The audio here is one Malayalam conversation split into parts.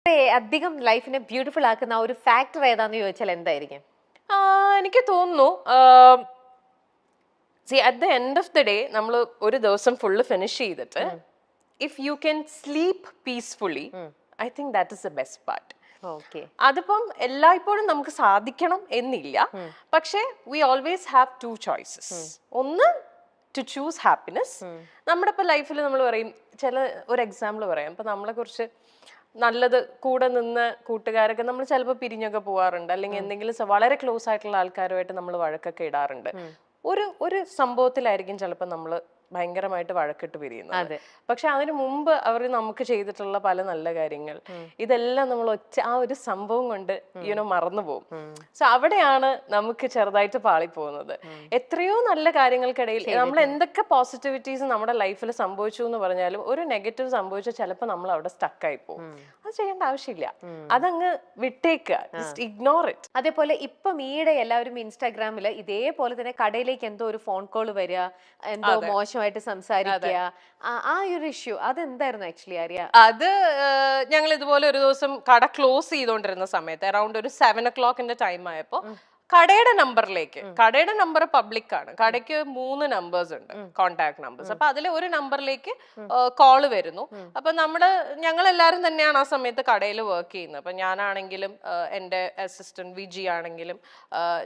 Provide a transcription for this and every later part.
അധികം ലൈഫിനെ ബ്യൂട്ടിഫുൾ ആക്കുന്ന ആ ഒരു ഫാക്ടർ ഏതാന്ന് ചോദിച്ചാൽ എന്തായിരിക്കും? എനിക്ക് തോന്നുന്നു at the end of the day നമ്മൾ ഒരു ദിവസം ഫുള്ള് ഫിനിഷ് ചെയ്തിട്ട് if you can sleep peacefully I think that is the best part. Okay. അതിപ്പം എല്ലായ്പ്പോഴും നമുക്ക് സാധിക്കണം എന്നില്ല, പക്ഷേ we always have two choices. ഒന്ന് ടു ചൂസ് ഹാപ്പിനെസ്. നമ്മുടെ ഇപ്പൊ ലൈഫിൽ നമ്മൾ പറയും, ഒരു എക്സാമ്പിൾ പറയാം, ഇപ്പൊ നമ്മളെ കുറിച്ച് നല്ലത് കൂടെ നിന്ന് കൂട്ടുകാരൊക്കെ നമ്മൾ ചിലപ്പോൾ പിരിഞ്ഞൊക്കെ പോവാറുണ്ട്, അല്ലെങ്കിൽ എന്തെങ്കിലും വളരെ ക്ലോസ് ആയിട്ടുള്ള ആൾക്കാരുമായിട്ട് നമ്മൾ വഴക്കൊക്കെ ഇടാറുണ്ട്. ഒരു സംഭവത്തിലായിരിക്കും ചിലപ്പോൾ നമ്മൾ ഭയങ്കരമായിട്ട് വഴക്കിട്ട് പിരിയുന്നത്. പക്ഷെ അതിനു മുമ്പ് അവർ നമുക്ക് ചെയ്തിട്ടുള്ള പല നല്ല കാര്യങ്ങൾ ഇതെല്ലാം നമ്മൾ ആ ഒരു സംഭവം കൊണ്ട് മറന്നു പോകും. സോ അവിടെയാണ് നമുക്ക് ചെറുതായിട്ട് പാളിപ്പോകുന്നത്. എത്രയോ നല്ല കാര്യങ്ങൾക്കിടയിൽ നമ്മൾ എന്തൊക്കെ പോസിറ്റിവിറ്റീസ് നമ്മുടെ ലൈഫിൽ സംഭവിച്ചു എന്ന് പറഞ്ഞാലും ഒരു നെഗറ്റീവ് സംഭവിച്ചാൽ ചിലപ്പോൾ നമ്മൾ അവിടെ സ്റ്റക്കായി പോകും. അത് ചെയ്യേണ്ട ആവശ്യമില്ല, അതങ്ങ് വിട്ടേക്കുക, ജസ്റ്റ് ഇഗ്നോർ ഇറ്റ്. അതേപോലെ ഇപ്പം ഈയിടെ എല്ലാവരും ഇൻസ്റ്റാഗ്രാമില് ഇതേപോലെ തന്നെ കടയിലേക്ക് എന്തോ ഒരു ഫോൺ കോൾ വരിക, എന്തോ മോശമായിട്ട് സംസാരിക്കുക, ആ ഒരു ഇഷ്യൂ അതെന്തായിരുന്നു ആക്ച്വലി അറിയാം? അത് ഞങ്ങൾ ഇതുപോലെ ഒരു ദിവസം കട ക്ലോസ് ചെയ്തോണ്ടിരുന്ന സമയത്ത് അറൌണ്ട് ഒരു 7 o'clock ടൈം ആയപ്പോ കടയുടെ നമ്പറിലേക്ക്, കടയുടെ നമ്പർ പബ്ലിക് ആണ്, കടയ്ക്ക് 3 നമ്പേഴ്സ് ഉണ്ട്, കോണ്ടാക്ട് നമ്പേഴ്സ്. അപ്പൊ അതിൽ ഒരു നമ്പറിലേക്ക് കോള് വരുന്നു. അപ്പൊ ഞങ്ങൾ എല്ലാവരും തന്നെയാണ് ആ സമയത്ത് കടയിൽ വർക്ക് ചെയ്യുന്നത്. അപ്പൊ ഞാനാണെങ്കിലും എൻ്റെ അസിസ്റ്റന്റ് വിജി ആണെങ്കിലും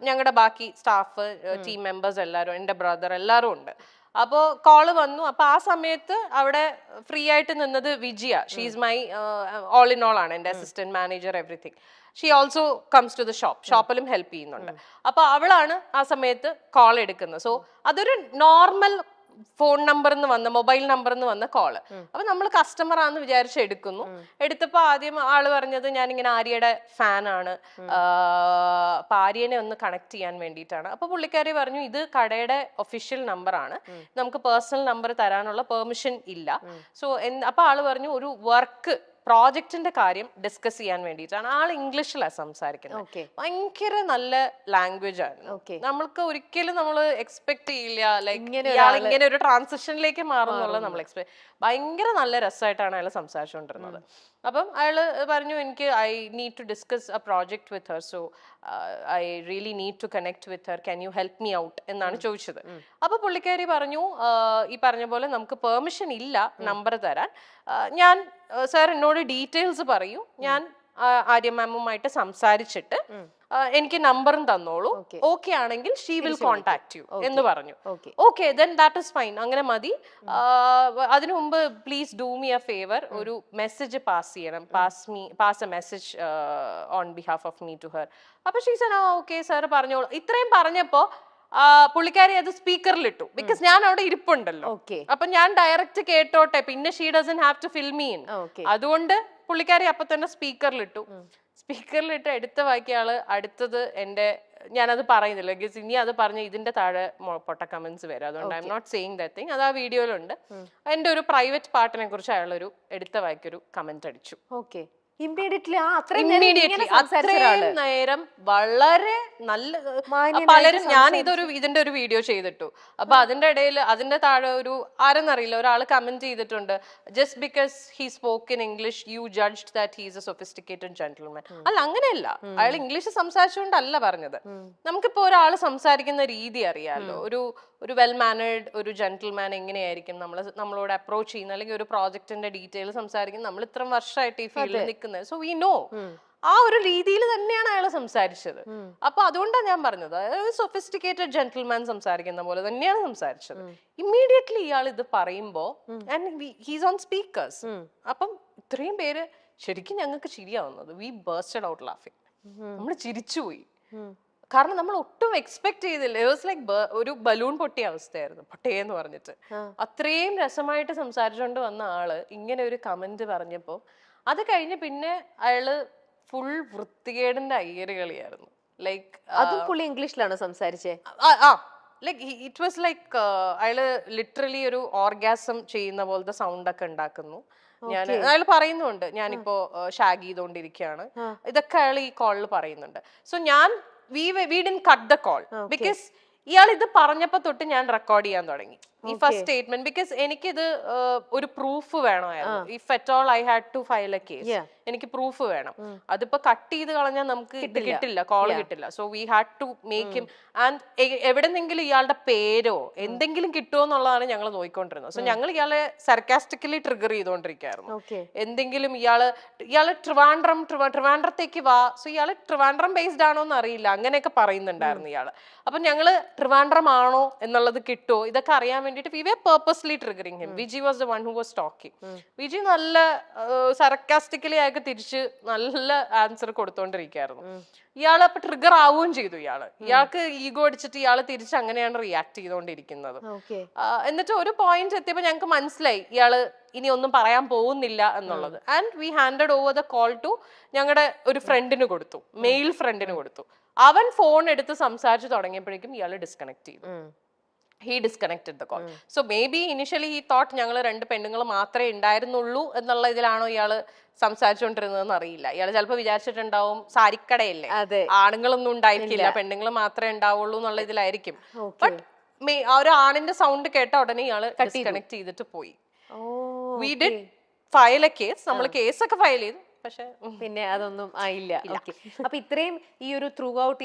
ഞങ്ങളുടെ ബാക്കി സ്റ്റാഫ് ടീം മെമ്പേഴ്സ് എല്ലാവരും, എൻ്റെ ബ്രദർ എല്ലാവരും ഉണ്ട്. അപ്പോൾ കോള് വന്നു. അപ്പൊ ആ സമയത്ത് അവിടെ ഫ്രീ ആയിട്ട് നിന്നത് വിജിയ. She's my all in all ആണ്, എൻ്റെ assistant manager, everything. She also comes to the ഷോപ്പിലും ഹെൽപ്പ് ചെയ്യുന്നുണ്ട്. അപ്പൊ അവളാണ് ആ സമയത്ത് കോൾ എടുക്കുന്നത്. സോ അതൊരു നോർമൽ ഫോൺ നമ്പറിന്ന് വന്ന, മൊബൈൽ നമ്പറിന്ന് വന്ന കോള്. അപ്പൊ നമ്മൾ കസ്റ്റമർ ആണെന്ന് വിചാരിച്ച് എടുക്കുന്നു. എടുത്തപ്പോ ആദ്യം ആള് പറഞ്ഞത് ഞാനിങ്ങനെ ആര്യയുടെ ഫാനാണ്, അപ്പൊ ആര്യനെ ഒന്ന് കണക്ട് ചെയ്യാൻ വേണ്ടിയിട്ടാണ്. അപ്പൊ പുള്ളിക്കാരി പറഞ്ഞു ഇത് കടയുടെ ഒഫീഷ്യൽ നമ്പർ ആണ്, നമുക്ക് പേഴ്സണൽ നമ്പർ തരാനുള്ള പെർമിഷൻ ഇല്ല. സോ അപ്പൊ ആള് പറഞ്ഞു ഒരു വർക്ക് പ്രോജക്റ്റിന്റെ കാര്യം ഡിസ്കസ് ചെയ്യാൻ വേണ്ടിയിട്ടാണ്. ആൾ ഇംഗ്ലീഷിലാണ് സംസാരിക്കുന്നത്. ഭയങ്കര നല്ല ലാംഗ്വേജ് ആണ്. നമ്മൾക്ക് ഒരിക്കലും നമ്മൾ എക്സ്പെക്ട് ചെയ്യില്ല ഇങ്ങനെ ഒരു ട്രാൻസിഷനിലേക്ക് മാറുന്നുള്ള നമ്മൾ ഭയങ്കര നല്ല രസമായിട്ടാണ് അയാൾ സംസാരിച്ചുകൊണ്ടിരുന്നത്. അപ്പം അയാൾ പറഞ്ഞു എനിക്ക് I need to discuss a project with her, so I really need to connect with her, can you help me out എന്നാണ് ചോദിച്ചത്. അപ്പൊ പുള്ളിക്കാരി പറഞ്ഞു ഈ പറഞ്ഞ പോലെ നമുക്ക് പെർമിഷൻ ഇല്ല നമ്പർ തരാൻ. ഞാൻ സാർ എന്നോട് ഡീറ്റെയിൽസ് പറയൂ, ഞാൻ ആര്യ മാമുമായിട്ട് സംസാരിച്ചിട്ട് എനിക്ക് നമ്പറും തന്നോളൂ, ഓക്കെ ആണെങ്കിൽ ഷീ വിൽ കോൺടാക്ട് യു എന്ന് പറഞ്ഞു. Okay then that is fine, അങ്ങനെ മതി. അതിനു മുമ്പ് please do me a favour, ഒരു മെസ്സേജ് പാസ് ചെയ്യണം, pass a message on behalf of me to her. അപ്പൊ ഷീ സെഡ് ഓക്കെ സാർ പറഞ്ഞോളൂ. ഇത്രയും പറഞ്ഞപ്പോ പുള്ളിക്കാരി അത് സ്പീക്കറിൽ ഇട്ടു, ബിക്കോസ് ഞാൻ അവിടെ ഇരിപ്പുണ്ടല്ലോ. അപ്പൊ ഞാൻ ഡയറക്റ്റ് കേട്ടോട്ടെ, പിന്നെ she doesn't have to fill me in. അതുകൊണ്ട് പുള്ളിക്കാരി അപ്പൊ തന്നെ സ്പീക്കറിലിട്ടു. സ്പീക്കറിലിട്ട് എടുത്ത ബാക്കി ആള് അടുത്തത് ഞാനത് പറയുന്നില്ല, ബിക്കോസ് ഇനി അത് പറഞ്ഞ ഇതിന്റെ താഴെ പൊട്ട കമന്റ്സ് വരും. അതുകൊണ്ട് I am not saying that thing. അത് ആ വീഡിയോയിലുണ്ട്. എന്റെ ഒരു പ്രൈവറ്റ് പാർട്ടിനെ കുറിച്ച് അയാൾ എടുത്ത വായിക്കൊരു കമന്റ് അടിച്ചു. അത്രയും നേരം വളരെ നല്ല പലരും, ഞാൻ ഇതിന്റെ ഒരു വീഡിയോ ചെയ്തിട്ടു. അപ്പൊ അതിന്റെ ഇടയിൽ അതിന്റെ താഴെ ആരെന്നറിയില്ല ഒരാൾ കമന്റ് ചെയ്തിട്ടുണ്ട്, just because he spoke in English you judged that he is a sophisticated gentleman. അല്ല, അങ്ങനെയല്ല. അയാൾ ഇംഗ്ലീഷ് സംസാരിച്ചുകൊണ്ടല്ല പറഞ്ഞത്. നമുക്കിപ്പോ ഒരാൾ സംസാരിക്കുന്ന രീതി അറിയാലോ. ഒരു വെൽ മാനേർഡ് ഒരു ജെന്റിൽമാൻ എങ്ങനെയായിരിക്കും നമ്മളോട് അപ്രോച്ച് ചെയ്യുന്നത്, അല്ലെങ്കിൽ ഒരു പ്രോജക്റ്റിന്റെ ഡീറ്റെയിൽ സംസാരിക്കുന്നത്. നമ്മൾ ഇത്ര വർഷമായിട്ട് ഈ ഫീൽഡിൽ നിൽക്കുന്നത്, സോ വി നോ. ആ ഒരു രീതിയിൽ തന്നെയാണ് അയാൾ സംസാരിച്ചത്. അപ്പൊ അതുകൊണ്ടാണ് ഞാൻ പറഞ്ഞത്, സൊഫിസ്റ്റിക്കേറ്റഡ് ജെന്റിൽമാൻ സംസാരിക്കുന്ന പോലെ തന്നെയാണ് സംസാരിച്ചത്. ഇമ്മീഡിയറ്റ്ലി ഇയാൾ ഇത് പറയുമ്പോ ഹീസ് ഓൺ സ്പീക്കേഴ്സ്. അപ്പം ഇത്രയും പേര് ശരിക്കും ഞങ്ങൾക്ക് ചിരിയാവുന്നത്, വി ബേർസ്റ്റഡ് ഔട്ട് ലാഫിങ്. നമ്മൾ ചിരിച്ചുപോയി. കാരണം നമ്മൾ ഒട്ടും എക്സ്പെക്ട് ചെയ്തില്ല. ഇറ്റ് വാസ് ലൈക്ക് ഒരു ബലൂൺ പൊട്ടിയ അവസ്ഥയായിരുന്നു, പൊട്ടേന്ന് പറഞ്ഞിട്ട്. അത്രയും രസമായിട്ട് സംസാരിച്ചുകൊണ്ട് വന്ന ആള് ഇങ്ങനെ ഒരു കമന്റ് പറഞ്ഞപ്പോ അത് കഴിഞ്ഞ് പിന്നെ അയാള് ഫുൾ വൃത്തികേടിന്റെ അയ്യറുകളിയായിരുന്നു. ലൈക്ക് അതും പുള്ളി ഇംഗ്ലീഷിലാണ് സംസാരിച്ചേ. ലൈക്ക് ഇറ്റ് വാസ് ലൈക്ക് അയാള് ലിറ്ററലി ഒരു ഓർഗാസം ചെയ്യുന്ന പോലത്തെ സൗണ്ട് ഒക്കെ ഉണ്ടാക്കുന്നു. അയാൾ പറയുന്നുണ്ട് ഞാനിപ്പോ ഷാഗ് ചെയ്തോണ്ടിരിക്കുകയാണ്, ഇതൊക്കെ അയാൾ ഈ കോളിൽ പറയുന്നുണ്ട്. So we didn't cut the call because ഇയാൾ ഇത് പറഞ്ഞപ്പോ തൊട്ട് ഞാൻ റെക്കോർഡ് ചെയ്യാൻ തുടങ്ങി. ഈ ഫസ്റ്റ് സ്റ്റേറ്റ്മെന്റ്. ബിക്കോസ് എനിക്കിത് ഒരു പ്രൂഫ് വേണമായിരുന്നു. If at all I had to file a case, എനിക്ക് പ്രൂഫ് വേണം. അതിപ്പോ കട്ട് ചെയ്ത് കളഞ്ഞാൽ നമുക്ക് ഇത് കിട്ടില്ല, കോള് കിട്ടില്ല. So we had to make him. And എവിടെന്നെങ്കിലും ഇയാളുടെ പേരോ എന്തെങ്കിലും കിട്ടുമോ എന്നുള്ളതാണ് ഞങ്ങൾ നോക്കിക്കൊണ്ടിരുന്നത്. സോ ഞങ്ങൾ ഇയാളെ സർക്കാസ്റ്റിക്കലി ട്രിഗർ ചെയ്തുകൊണ്ടിരിക്കുകയായിരുന്നു. എന്തെങ്കിലും ഇയാള് ട്രിവാൻഡ്രത്തേക്ക് വാ, സോ ഇയാള് ട്രിവാൻഡ്രം ബേസ്ഡ് ആണോ എന്ന് അറിയില്ല, അങ്ങനെയൊക്കെ പറയുന്നുണ്ടായിരുന്നു ഇയാള്. അപ്പൊ ഞങ്ങള് ട്രിവാൻഡ്രം ആണോ എന്നുള്ളത് കിട്ടുമോ ഇതൊക്കെ അറിയാൻ വേണ്ടിട്ട് we were purposely triggering him. Viji was the one who was talking. Viji നല്ല സർക്കാസ്റ്റിക്കലി ആയിട്ട് തിരിച്ച് നല്ല ആൻസർ കൊടുത്തോണ്ടിരിക്കുകയായിരുന്നു. ഇയാള് അപ്പൊ ട്രിഗർ ആവുകയും ചെയ്തു. ഇയാൾക്ക് ഈഗോ അടിച്ചിട്ട് ഇയാള് തിരിച്ച് അങ്ങനെയാണ് റിയാക്ട് ചെയ്തുകൊണ്ടിരിക്കുന്നത്. എന്നിട്ട് ഒരു പോയിന്റ് എത്തിയപ്പോ ഞങ്ങൾക്ക് മനസ്സിലായി ഇയാള് ഇനി ഒന്നും പറയാൻ പോകുന്നില്ല എന്നുള്ളത്. And we handed over the call to ഞങ്ങളുടെ ഒരു ഫ്രണ്ടിന് കൊടുത്തു, മെയിൽ ഫ്രണ്ടിന് കൊടുത്തു. അവൻ ഫോൺ എടുത്ത് സംസാരിച്ചു തുടങ്ങിയപ്പോഴേക്കും ഇയാള് ഡിസ്കണക്ട് ചെയ്തു. He disconnected the call. So maybe initially he thought ഞങ്ങൾ 2 പെണ്ണുങ്ങൾ മാത്രമേ ഉണ്ടായിരുന്നുള്ളൂ എന്നുള്ള ഇതിലാണോ ഇയാള് സംസാരിച്ചുകൊണ്ടിരുന്നതെന്ന് അറിയില്ല. ഇയാള് ചിലപ്പോ വിചാരിച്ചിട്ടുണ്ടാവും സാരിക്കടയല്ലേ, ആണുങ്ങളൊന്നും ഉണ്ടായിരിക്കില്ല, പെണ്ണുങ്ങൾ മാത്രമേ ഉണ്ടാവുള്ളൂ എന്നുള്ള ഇതിലായിരിക്കും. ബട്ട് ആ ഒരു ആണിന്റെ സൗണ്ട് കേട്ട ഉടനെ ഇയാള് ഡിസ്കണക്ട് ചെയ്തിട്ട് പോയി. We did file a case. നമ്മൾ കേസൊക്കെ ഫയൽ ചെയ്തു, പക്ഷെ പിന്നെ അതൊന്നും ആയില്ല. അപ്പൊ ഇത്രയും ഈ ഒരു ത്രൂ ഔട്ട്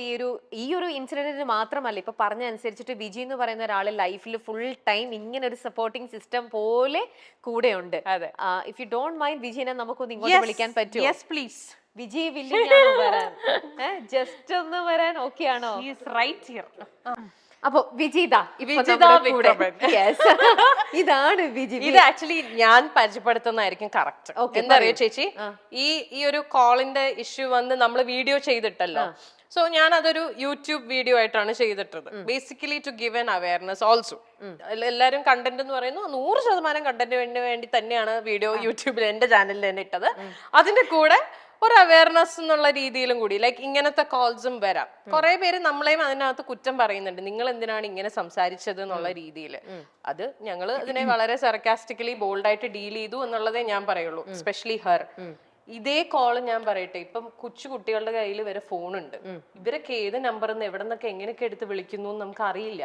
ഈ ഒരു ഇൻസിഡന്റിന് മാത്രമല്ല, ഇപ്പൊ പറഞ്ഞ അനുസരിച്ചിട്ട് വിജി എന്ന് പറയുന്ന ഒരാള് ലൈഫിൽ ഫുൾ ടൈം ഇങ്ങനെ ഒരു സപ്പോർട്ടിംഗ് സിസ്റ്റം പോലെ കൂടെ ഉണ്ട്. ഇഫ് യു ഡോണ്ട് മൈൻഡ് വിജിനെ നമുക്കൊന്ന് ഇങ്ങോട്ട് വിളിക്കാൻ പറ്റുമോ? Yes please. വിജി വില്ലിംഗ് ആണോ വരാൻ? ജസ്റ്റ് ഒന്ന് വരാൻ ഓക്കെ ആണോ? Right here. അപ്പൊ വിജിതാ ഇതാണ് വിജി. ഇത് ആക്ച്വലി ഞാൻ പരിചയപ്പെടുത്തുന്നതായിരിക്കും കറക്റ്റ്. എന്താ അറിയോ ചേച്ചി, ഈ ഒരു കോളിന്റെ ഇഷ്യൂ വന്ന് നമ്മൾ വീഡിയോ ചെയ്തിട്ടല്ലോ. സോ ഞാൻ അതൊരു യൂട്യൂബ് വീഡിയോ ആയിട്ടാണ് ചെയ്തിട്ടത്. Basically to give an awareness also. എല്ലാവരും കണ്ടന്റ് എന്ന് പറയുന്നു 100% കണ്ടന്റിന് വേണ്ടി തന്നെയാണ് വീഡിയോ യൂട്യൂബിൽ എന്റെ ചാനലിൽ തന്നെ ഇട്ടത്. അതിന്റെ കൂടെ ഒരു അവയർനെസ് എന്നുള്ള രീതിയിലും കൂടി, ലൈക്ക് ഇങ്ങനത്തെ കോൾസും വരാം. കുറെ പേര് നമ്മളെയും അതിനകത്ത് കുറ്റം പറയുന്നുണ്ട്, നിങ്ങൾ എന്തിനാണ് ഇങ്ങനെ സംസാരിച്ചത് എന്നുള്ള രീതിയിൽ. അത് ഞങ്ങൾ ഇതിനെ വളരെ സർക്കാസ്റ്റിക്കലി ബോൾഡായിട്ട് ഡീൽ ചെയ്തു എന്നുള്ളതേ ഞാൻ പറയുള്ളൂ. എസ്പെഷ്യലി ഹർ. ഇതേ കോള് ഞാൻ പറയട്ടെ, ഇപ്പം കൊച്ചു കുട്ടികളുടെ കയ്യിൽ വരെ ഫോണുണ്ട്. ഇവരൊക്കെ ഏത് നമ്പറിൽ നിന്ന് എവിടെ നിന്നൊക്കെ എങ്ങനെയൊക്കെ എടുത്ത് വിളിക്കുന്നു എന്ന് നമുക്ക് അറിയില്ല.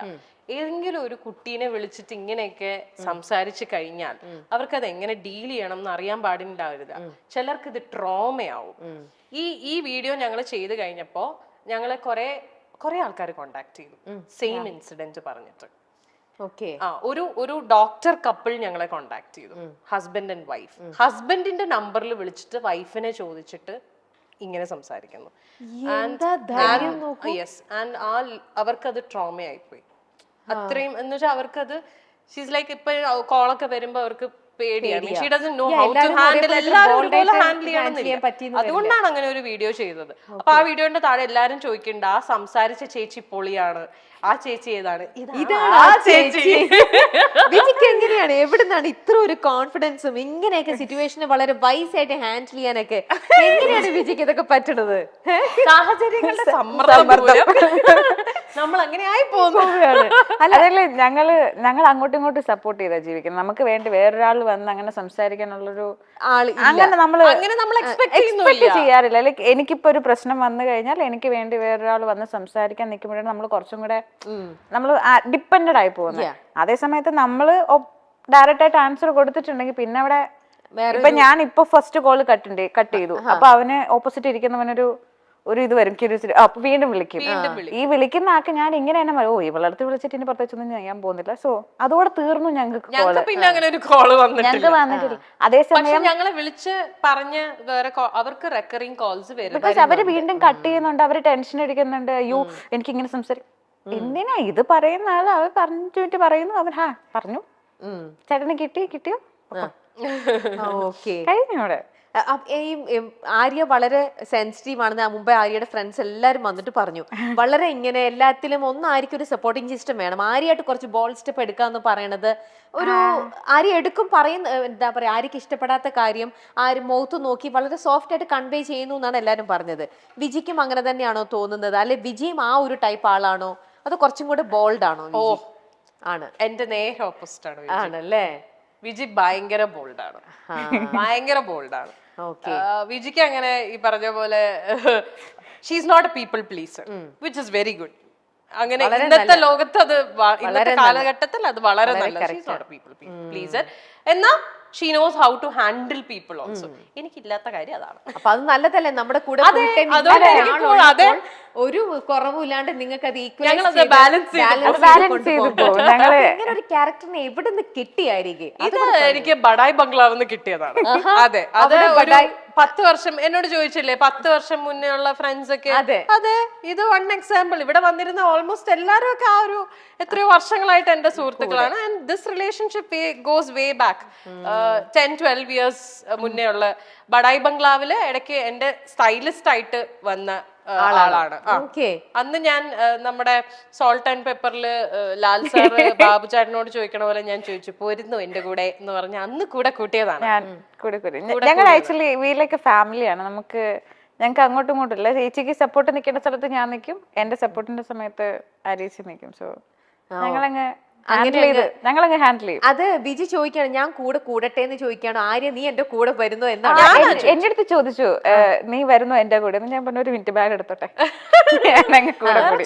ഏതെങ്കിലും ഒരു കുട്ടീനെ വിളിച്ചിട്ട് ഇങ്ങനെയൊക്കെ സംസാരിച്ചു കഴിഞ്ഞാൽ അവർക്ക് അത് എങ്ങനെ ഡീൽ ചെയ്യണം എന്ന് അറിയാൻ പാടില്ലാവില്ല. ചിലർക്ക് ഇത് ട്രോമയാവും. ഈ വീഡിയോ ഞങ്ങൾ ചെയ്ത് കഴിഞ്ഞപ്പോ ഞങ്ങളെ കുറെ ആൾക്കാർ കോണ്ടാക്ട് ചെയ്തു, സെയിം ഇൻസിഡന്റ് പറഞ്ഞിട്ട്. ഒരു ഡോക്ടർ കപ്പിൾ ഞങ്ങളെ കോണ്ടാക്ട് ചെയ്തു, ഹസ്ബൻഡ് ആൻഡ് വൈഫ്. ഹസ്ബൻഡിന്റെ നമ്പറിൽ വിളിച്ചിട്ട് വൈഫിനെ ചോദിച്ചിട്ട് ഇങ്ങനെ സംസാരിക്കുന്നു. അവർക്കത് ട്രോമ ആയിപ്പോയി. അത്രയും എന്ന് വെച്ചാൽ അവർക്കത് ഷീസ് ലൈക്ക് ഇപ്പൊ കോളൊക്കെ വരുമ്പോ അവർക്ക് പേടിയാണ്. She doesn't know how to handle. എല്ലാവരും ഒരുപോലെ ഹാൻഡിൽ ചെയ്യണമെന്നില്ല. അതുകൊണ്ടാണ് അങ്ങനെ ഒരു വീഡിയോ ചെയ്തത്. അപ്പൊ ആ വീഡിയോന്റെ താഴെ എല്ലാരും ചോദിക്കണ്ട, ആ സംസാരിച്ച ചേച്ചി പൊളിയാണ്, ആ ചേച്ചി ഏതാണ്? വിജിക്ക് എങ്ങനെയാണ്, എവിടുന്നാണ് ഇത്ര ഒരു കോൺഫിഡൻസും ഇങ്ങനെയൊക്കെ സിറ്റുവേഷനെ വളരെ വൈസ് ആയിട്ട് ഹാൻഡിൽ ചെയ്യാനൊക്കെ എങ്ങനെയാണ് വിജിക്ക് ഇതൊക്കെ പറ്റണത്? സാഹചര്യങ്ങളുടെ സമ്മർദ്ദം നമ്മൾ അങ്ങനെ ആയി പോകുകയാണ്. അതല്ലേ ഞങ്ങൾ അങ്ങോട്ടും ഇങ്ങോട്ടും സപ്പോർട്ട് ചെയ്താ ജീവിക്കുന്നത്. നമുക്ക് വേണ്ടി വേറൊരാൾ വന്ന് അങ്ങനെ സംസാരിക്കാനുള്ളൊരു അങ്ങനെ നമ്മൾ എക്സ്പെക്ട് ചെയ്യാറില്ല. ലൈക്ക് എനിക്കിപ്പോ ഒരു പ്രശ്നം വന്നു കഴിഞ്ഞാൽ എനിക്ക് വേണ്ടി വേറൊരാൾ വന്ന് സംസാരിക്കാൻ നിൽക്കുമ്പോഴാണ് നമ്മൾ കുറച്ചും കൂടെ നമ്മൾ ഡിപ്പെൻഡഡ് ആയി പോകുന്നത്. അതേ സമയത്ത് നമ്മള് ഡയറക്റ്റ് ആയിട്ട് ആൻസർ കൊടുത്തിട്ടുണ്ടെങ്കിൽ പിന്നെ അവിടെ ഇപ്പൊ ഞാൻ ഇപ്പൊ ഫസ്റ്റ് കോള് കട്ട് ചെയ്തു. അപ്പൊ അവന് ഓപ്പോസിറ്റ് ഇരിക്കുന്നവനൊരു ഇത് വരും, ക്യൂരിയോസിറ്റി. അപ്പൊ വീണ്ടും വിളിക്കും. ഈ വിളിക്കുന്ന ആൾക്ക് ഞാൻ ഇങ്ങനെ തന്നെ ഇവളടുത്ത് വിളിച്ചിട്ട് ഇനി പ്രത്യേകിച്ചൊന്നും ചെയ്യാൻ പോകുന്നില്ല. സോ അതോടെ തീർന്നു ഞങ്ങൾക്ക്. പിന്നെ അങ്ങനെ ഒരു കോള് ഞങ്ങൾക്ക് വന്നിട്ടില്ല. അതേസമയം ഞങ്ങളെ വിളിച്ച് പറഞ്ഞ് വേറെ അവർക്ക് റെക്കറിംഗ് കോൾസ് വരും. ബിക്കോസ് അവര് വീണ്ടും കട്ട് ചെയ്യുന്നുണ്ട്, അവര് ടെൻഷൻ അടിക്കുന്നുണ്ട്. അയ്യോ എനിക്ക് ഇങ്ങനെ സംസാരിക്കും. എന്തിനാ ഇത് പറയുന്ന ആൾ അവർ പറഞ്ഞിട്ട് പറയുന്നു, അവർ പറഞ്ഞു ചേട്ടന് കിട്ടിയോ കഴിഞ്ഞോടെ. ആര്യ വളരെ സെൻസിറ്റീവ് ആണെന്ന് മുമ്പേ ആര്യയുടെ ഫ്രണ്ട്സ് എല്ലാരും വന്നിട്ട് പറഞ്ഞു. വളരെ ഇങ്ങനെ എല്ലാത്തിലും ആര്യക്ക് ഒരു സപ്പോർട്ടിങ് സിസ്റ്റം വേണം. ആര്യയായിട്ട് കുറച്ച് ബോൾ സ്റ്റെപ്പ് എടുക്കാന്ന് പറയണത് ഒരു ആര്യ എടുക്കും. എന്താ പറയാ, ആര്യക്ക് ഇഷ്ടപ്പെടാത്ത കാര്യം ആര് മുഖത്ത് നോക്കി വളരെ സോഫ്റ്റ് ആയിട്ട് കൺവേ ചെയ്യുന്നു എന്നാണ് എല്ലാരും പറഞ്ഞത്. വിജിക്കും അങ്ങനെ തന്നെയാണോ തോന്നുന്നത്? അല്ലെ വിജിയും ആ ഒരു ടൈപ്പ് ആളാണോ, അതോ കുറച്ചും കൂടെ ബോൾഡ് ആണോ? ആണ്. എന്റെ നേരെ ഓപ്പോസിറ്റ് ആണ്. ആണല്ലേ? വിജി ഭയങ്കര ബോൾഡാണ്, ഭയങ്കര ബോൾഡാണ്. വിജിക്ക് അങ്ങനെ ഈ പറഞ്ഞ പോലെ she is not a people pleaser, which is very good. അങ്ങനെ ഇന്നത്തെ ലോകത്ത് അത് ഇന്നത്തെ കാലഘട്ടത്തിൽ അത് വളരെ നല്ല പീപ്പിൾ പ്ലീസർ. എന്നാ she knows how to handle people also. എനിക്കില്ലാത്ത കാര്യം അതാണ്. അപ്പൊ അത് നല്ലതല്ലേ, നമ്മുടെ കൂടെ ഒരു കുറവില്ലാണ്ട് നിങ്ങൾക്ക് അത് ഈക്വൽ ബാലൻസ് ഇങ്ങനെ ഒരു ക്യാരക്ടറിനെ എവിടെ നിന്ന് കിട്ടിയായിരിക്കും? ഇത് എനിക്ക് ബഡായ് ബംഗ്ലാവ് കിട്ടിയതാണ്. അതെ, അത് 10 വർഷം എന്നോട് ചോദിച്ചില്ലേ 10 വർഷം മുന്നേ ഉള്ള ഫ്രണ്ട്സ് ഒക്കെ. അതെ, ഇത് വൺ എക്സാമ്പിൾ. ഇവിടെ വന്നിരുന്ന ഓൾമോസ്റ്റ് എല്ലാരും ഒക്കെ ആ ഒരു എത്രയോ വർഷങ്ങളായിട്ട് എന്റെ സുഹൃത്തുക്കളാണ്. And this relationship goes way back 10-12 years മുന്നേ ഉള്ള. ബഡായ് ബംഗ്ലാവില് ഇടയ്ക്ക് എന്റെ സ്റ്റൈലിസ്റ്റ് ആയിട്ട് വന്ന ആളാണ്. അന്ന് ഞാൻ നമ്മുടെ സോൾട്ട് ആൻഡ് പെപ്പറില് ലാൽ സാർ ബാബു ചേട്ടനോട് ചോദിക്കണ പോലെ ഞാൻ ചോദിച്ചു, പോരുന്നു എന്റെ കൂടെ എന്ന് പറഞ്ഞ അന്ന് കൂടെ കൂട്ടിയതാണ്. ഞങ്ങൾ ആക്ച്വലി വീട്ടിലേക്ക് ഫാമിലിയാണ്. ഞങ്ങൾക്ക് അങ്ങോട്ടും ഇങ്ങോട്ടും ഇല്ല. ചേച്ചിക്ക് സപ്പോർട്ട് നിൽക്കേണ്ട സ്ഥലത്ത് ഞാൻ നിൽക്കും, എന്റെ സപ്പോർട്ടിന്റെ സമയത്ത് ആരീച്ച് നിൽക്കും. സോ ഞങ്ങളങ്ങ് ഹാൻഡിൽ ചെയ്യും. അത് ബിജി ചോദിക്കാണ്, ഞാൻ കൂടെ കൂടട്ടെ എന്ന് ചോദിക്കാണ്. ആര്യ നീ എന്റെ കൂടെ വരുന്നോ എന്നാണ് എന്റെ അടുത്ത് ചോദിച്ചു, നീ വരുന്നോ എന്റെ കൂടെ? ഞാൻ പറഞ്ഞു, ഒരു മിനിറ്റ് ബാഗ് എടുത്തോട്ടെ, ഞാൻ കൂടെ കൂടി.